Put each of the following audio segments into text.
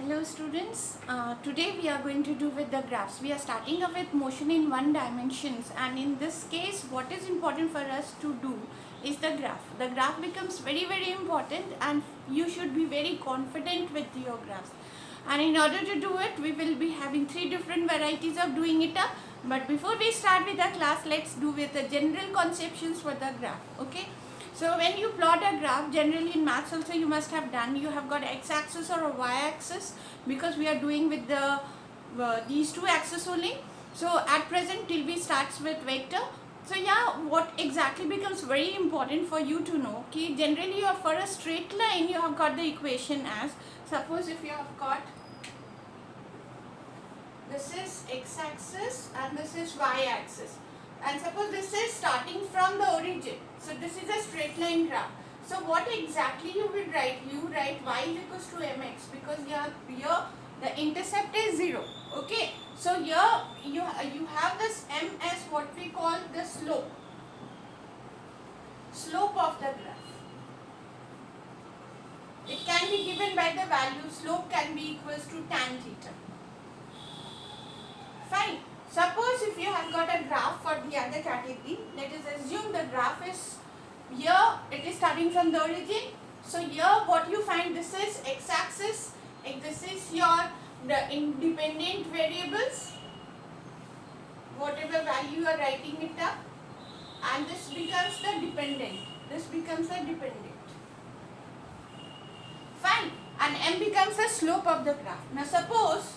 Hello students, today we are going to do with the graphs. We are starting up with motion in one dimensions, and in this case what is important for us to do is the graph. The graph becomes very important and you should be very confident with your graphs. And in order to do it, we will be having three different varieties of doing it up. But before we start with the class, let's do with the general conceptions for the graph. Okay. So when you plot a graph, generally in maths also you must have done, you have got x-axis or a y-axis, because we are doing with the these two axes only. So at present till we starts with vector. So yeah, what exactly becomes very important for you to know, okay, generally for a straight line you have got the equation as, suppose if you have got, this is x-axis and this is y-axis, and suppose this is starting from the origin. So this is a straight line graph. So what exactly you will write? You write y is equals to mx, because here the intercept is 0. Okay. So here you have this m as what we call the slope of the graph. It can be given by the value, slope can be equals to tan theta. Fine. Suppose if you have got a graph for the other category, let us assume the graph is here, it is starting from the origin. So here what you find, this is x-axis, and this is the independent variables, whatever value you are writing it up, and this becomes the dependent. This becomes the dependent. Fine. And m becomes the slope of the graph. Now suppose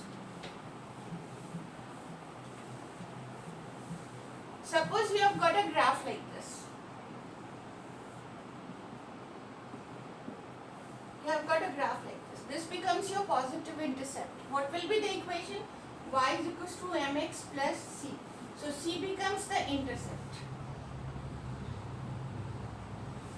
you have got a graph like this. You have got a graph like this. This becomes your positive intercept. What will be the equation? Y is equals to mx plus c. So c becomes the intercept.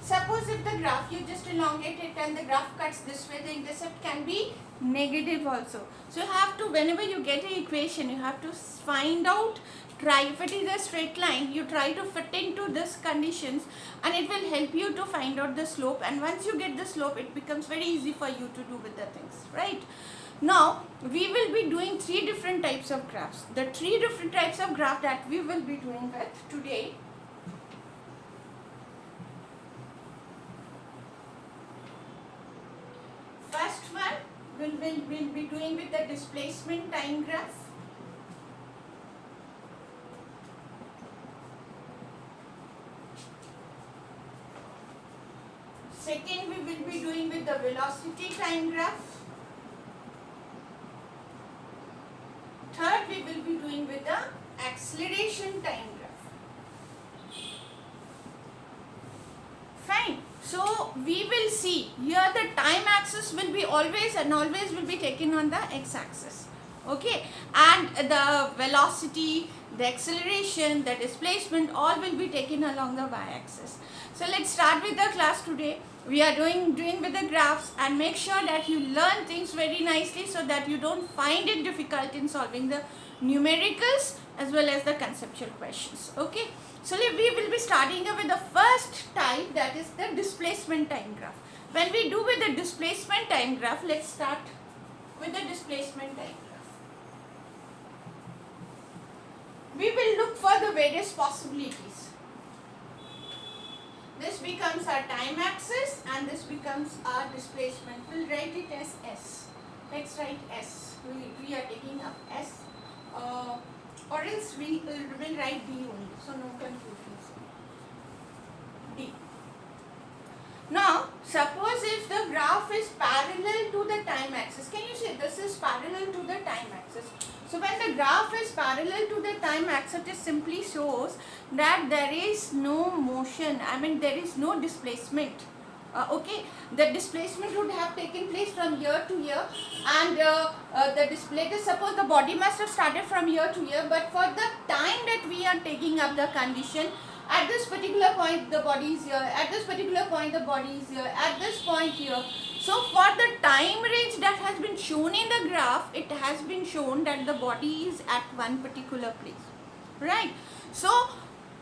Suppose if the graph, you just elongate it and the graph cuts this way, the intercept can be negative also. So you have to, whenever you get an equation, you have to find out, if it is a straight line, you try to fit into this conditions, and it will help you to find out the slope. And once you get the slope, it becomes very easy for you to do with the things, right? Now we will be doing three different types of graphs. The three different types of graph that we will be doing with today. First one we'll be doing with the displacement time graph. Second, we will be doing with the velocity time graph. Third, we will be doing with the acceleration time graph. Fine. So we will see here the time axis will be always will be taken on the x-axis. Okay, and the velocity, the acceleration, the displacement, all will be taken along the y-axis. So let's start with the class today. We are doing with the graphs, and make sure that you learn things very nicely so that you don't find it difficult in solving the numericals as well as the conceptual questions. Okay. So we will be starting up with the first type, that is the displacement time graph. When we do with the displacement time graph, let's start with the displacement time graph. We will look for the various possibilities. This becomes our time axis and this becomes our displacement. We'll write it as S. Let's write S. We are taking up S. Or else we will write D only, so no confusion. D. Now, suppose if the graph is parallel to the time axis, can you say this is parallel to the time axis? So when the graph is parallel to the time axis, it simply shows that there is no motion, there is no displacement. Okay, the displacement would have taken place from here to here, and let us suppose the body must have started from here to here, but for the time that we are taking up the condition, at this particular point the body is here, at this particular point the body is here, at this point here. So for the time range that has been shown in the graph, it has been shown that the body is at one particular place, right? So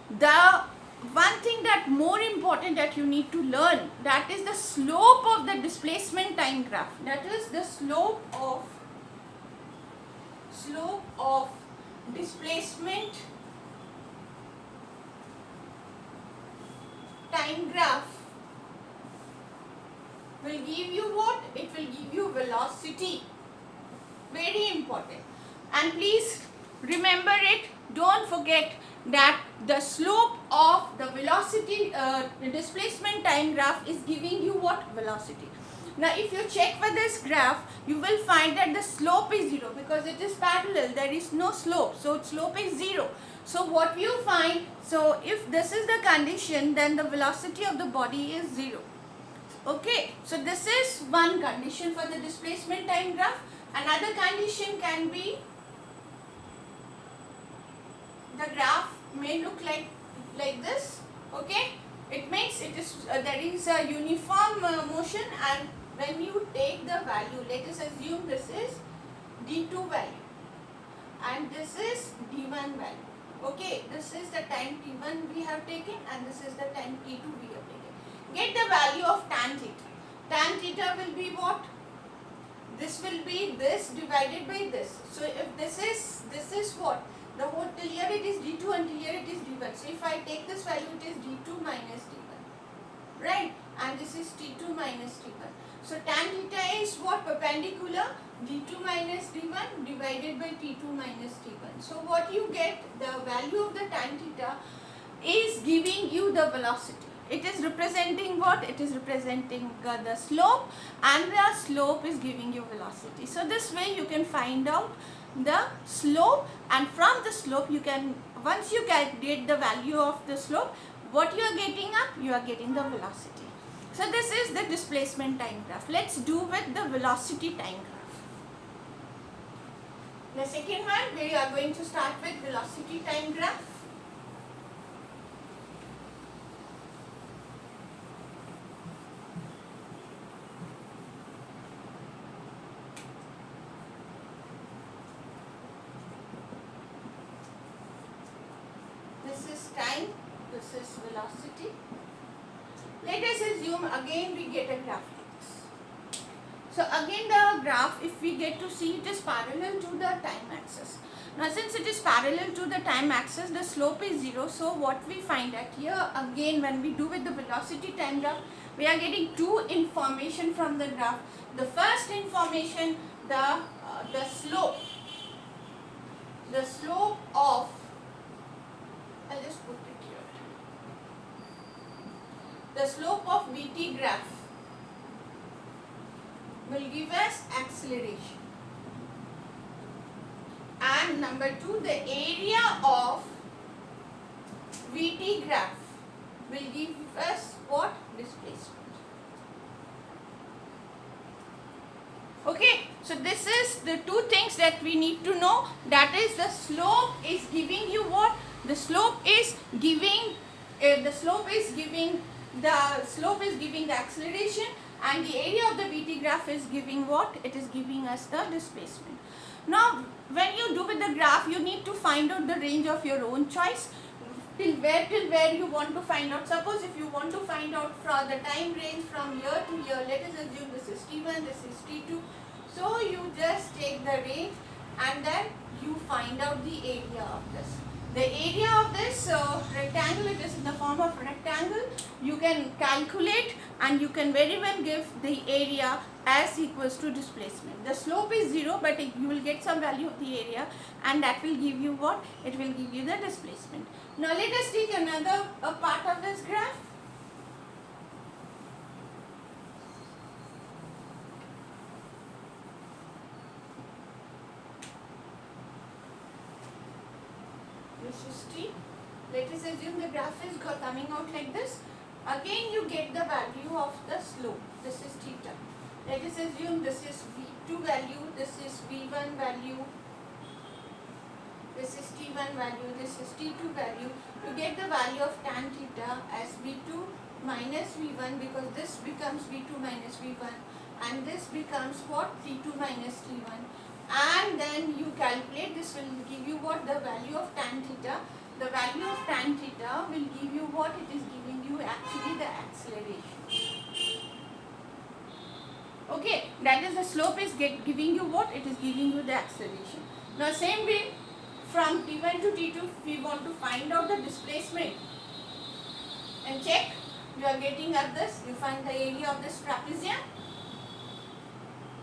the one thing that more important that you need to learn, that is the slope of the displacement time graph. That is the slope of displacement time graph will give you what? It will give you velocity. Very important. And please remember it, don't forget that the slope of the velocity displacement time graph is giving you what? Velocity. Now if you check with this graph, you will find that the slope is 0 because it is parallel, there is no slope, so slope is 0. So what you find, so if this is the condition, then the velocity of the body is 0. Okay, so this is one condition for the displacement time graph. Another condition can be the graph may look like this. Okay, it means it is there is a uniform motion, and when you take the value, let us assume this is d2 value and this is d1 value. Okay, this is the time t1 we have taken and this is the time t2 we have taken. Get the value of tan theta. Tan theta will be what? This will be this divided by this. So if this is what? The whole till here it is d2 and till here it is d1. So if I take this value, it is d2 minus d1. Right? And this is t2 minus t1. So tan theta is what? Perpendicular d2 minus d1 divided by t2 minus t1. So what you get, the value of the tan theta is giving you the velocity. It is representing what? It is representing the slope, and the slope is giving you velocity. So this way you can find out the slope, and from the slope you can, once you calculate the value of the slope, what you are getting up? You are getting the velocity. So this is the displacement time graph. Let's do with the velocity time graph. The second one, we are going to start with velocity time graph. This is time, this is velocity. Let us assume again we get a graph like this. So again the graph, if we get to see, it is parallel to the time axis. Now since it is parallel to the time axis, the slope is 0. So what we find at here, again when we do with the velocity time graph, we are getting two information from the graph. The first information, the slope of, I'll just put it here. The slope of VT graph will give us acceleration. And number 2, the area of VT graph will give us what? Displacement. Okay, so this is the two things that we need to know. That is, the slope is giving you what? The slope is giving the acceleration, and the area of the VT graph is giving what? It is giving us the displacement. Now when you do with the graph, you need to find out the range of your own choice. Till where you want to find out. Suppose if you want to find out from the time range from here to here, let us assume this is T1, this is T2. So you just take the range and then you find out the area of this. The area of this rectangle, it is in the form of rectangle. You can calculate and you can very well give the area as equals to displacement. The slope is 0, but you will get some value of the area, and that will give you what? It will give you the displacement. Now let us take another part of this graph. This is T. Let us assume the graph is coming out like this. Again you get the value of the slope. This is theta. Let us assume this is V2 value, this is V1 value, this is T1 value, this is T2 value. You get the value of tan theta as V2 minus V1, because this becomes V2 minus V1 and this becomes what? T2 minus T1. And then you calculate, this will give you what? The value of tan theta. the value of tan theta will give you what? It is giving you actually the acceleration. Okay, that is the slope is giving you what? It is giving you the acceleration. Now same way, from T1 to T2, we want to find out the displacement. And check, you are getting at this, you find the area of this trapezium.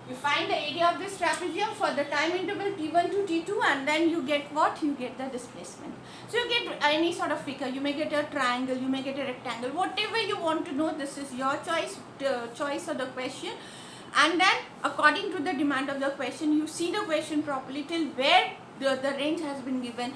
You find the area of this trapezium for the time interval T1 to T2, and then you get what? You get the displacement. So you get any sort of figure. You may get a triangle, you may get a rectangle, whatever you want to know. This is your choice, choice of the question. And then according to the demand of the question, you see the question properly till where the range has been given.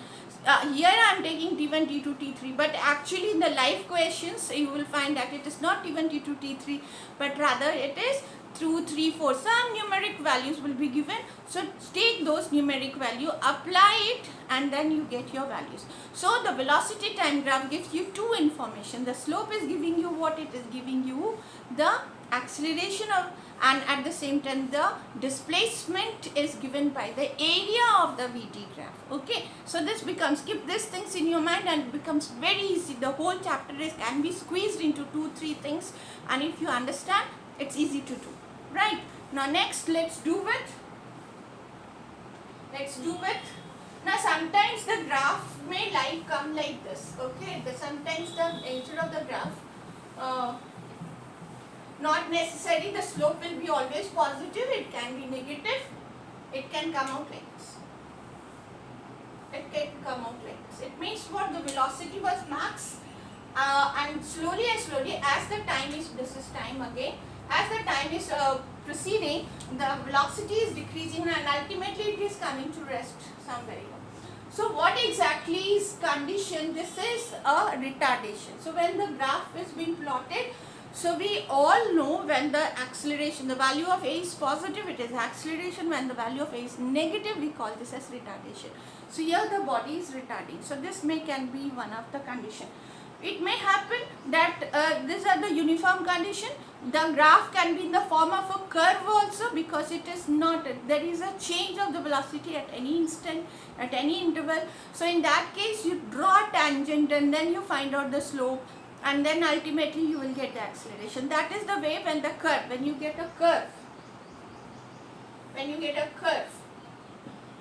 Here I am taking T1, T2, T3, but actually in the live questions you will find that it is not T1, T2, T3, but rather it is 2, 3, 4. Some numeric values will be given. So take those numeric value, apply it, and then you get your values. So the velocity time graph gives you two information. The slope is giving you what? It is giving you the acceleration of, and at the same time the displacement is given by the area of the VT graph. Okay, so this becomes, keep these things in your mind and it becomes very easy. The whole chapter can be squeezed into 2-3 things, and if you understand, it's easy to do. Right, now next let's do with now sometimes the graph may come like this. Okay, sometimes the nature of the graph, not necessarily the slope will be always positive, it can be negative, it can come out like this. It can come out like this. It means what? The velocity was max, and slowly as the time is, this is time again, as the time is proceeding, the velocity is decreasing and ultimately it is coming to rest somewhere. So what exactly is condition? This is a retardation. So when the graph is being plotted, so we all know when the acceleration, the value of A is positive, it is acceleration. When the value of A is negative, we call this as retardation. So here the body is retarding. So this can be one of the condition. It may happen that these are the uniform condition. The graph can be in the form of a curve also, because it is not, there is a change of the velocity at any instant, at any interval. So in that case, you draw a tangent and then you find out the slope, and then ultimately you will get the acceleration. That is the way when the curve, when you get a curve,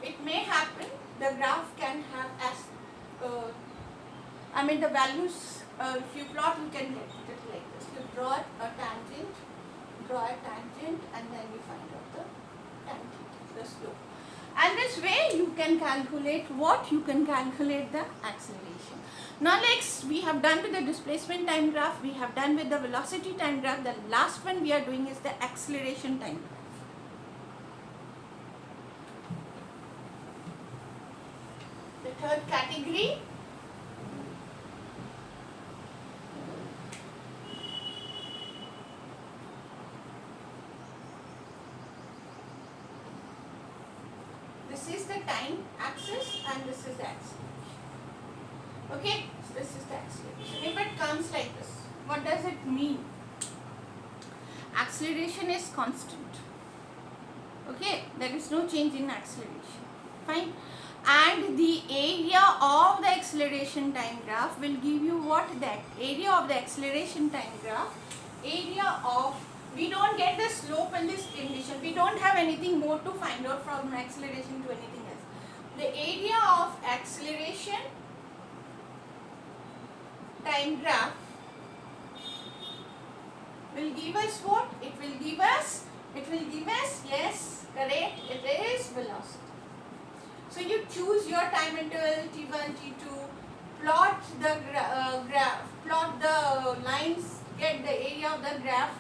it may happen, the graph can have as, the values, if you plot, you can get it like this. You draw a tangent, and then you find out the tangent, the slope. And this way you can calculate what? You can calculate the acceleration. Now next, we have done with the displacement time graph, we have done with the velocity time graph. The last one we are doing is the acceleration time graph. The third category, this is the time axis and this is the acceleration. Okay, so this is the acceleration. If it comes like this, what does it mean? Acceleration is constant. Okay, there is no change in acceleration. Fine. And the area of the acceleration time graph will give you what? That area of the acceleration time graph, area of, we don't get the slope in this condition. We don't have anything more to find out from acceleration to anything else. The area of acceleration time graph will give us what? It will give us, yes, correct, it is velocity. So you choose your time interval T1, T2, plot the graph, plot the lines, get the area of the graph,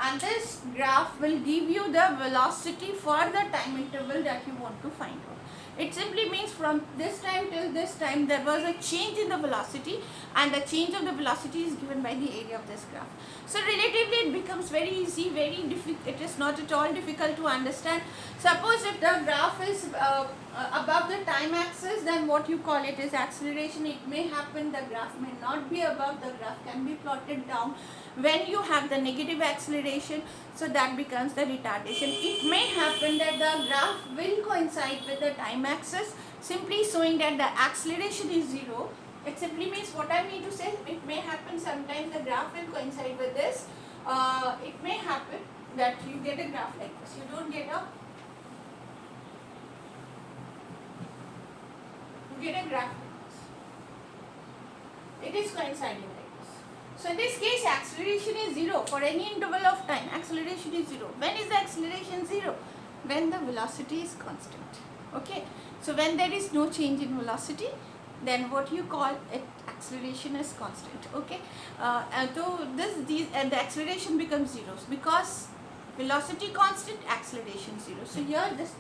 and this graph will give you the velocity for the time interval that you want to find out. It simply means from this time till this time there was a change in the velocity, and the change of the velocity is given by the area of this graph. So relatively it becomes very easy, very difficult. It is not at all difficult to understand. Suppose if the graph is above the time axis, then what you call it is acceleration. It may happen the graph may not be above, the graph can be plotted down. When you have the negative acceleration, so that becomes the retardation. It may happen that the graph will coincide with the time axis, simply showing that the acceleration is 0 It simply means what I mean to say, it may happen sometimes the graph will coincide with this. It may happen that you get a graph like this. You don't get a graph like this. It is coinciding like this. So in this case, acceleration is 0 for any interval of time. Acceleration is 0. When is the acceleration 0? When the velocity is constant. Okay. So when there is no change in velocity, then what you call it acceleration is constant. Okay. So the acceleration becomes 0 because velocity constant, acceleration 0. So here this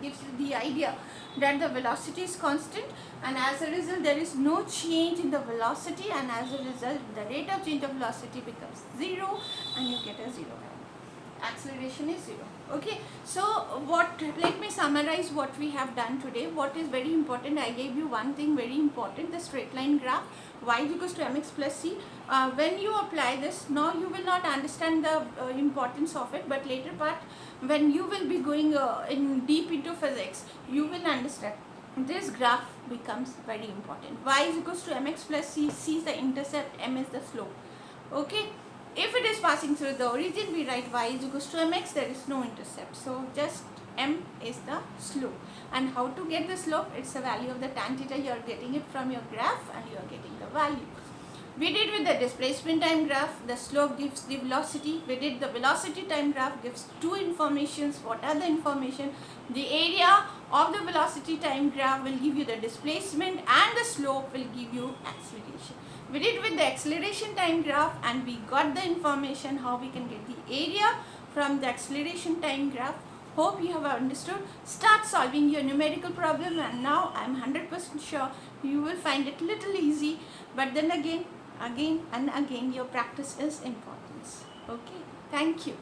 gives you the idea that the velocity is constant, and as a result there is no change in the velocity, and as a result the rate of change of velocity becomes 0 and you get a 0. Acceleration is 0. Okay, so let me summarize what we have done today. What is very important, I gave you one thing very important, the straight line graph, y is equals to mx plus c. When you apply this, now you will not understand the importance of it, but later part when you will be going deep into physics, you will understand this graph becomes very important. Y is equals to mx plus c, c is the intercept, m is the slope. Okay. If it is passing through the origin, we write y is equals to mx, there is no intercept. So just m is the slope. And how to get the slope? It's the value of the tan theta. You are getting it from your graph and you are getting the value. We did with the displacement time graph, the slope gives the velocity. We did the velocity time graph, gives two informations. What are the information? The area of the velocity time graph will give you the displacement and the slope will give you acceleration. We did with the acceleration time graph and we got the information how we can get the area from the acceleration time graph. Hope you have understood. Start solving your numerical problem, and now I am 100% sure you will find it little easy, but then again and again your practice is important. Okay, thank you.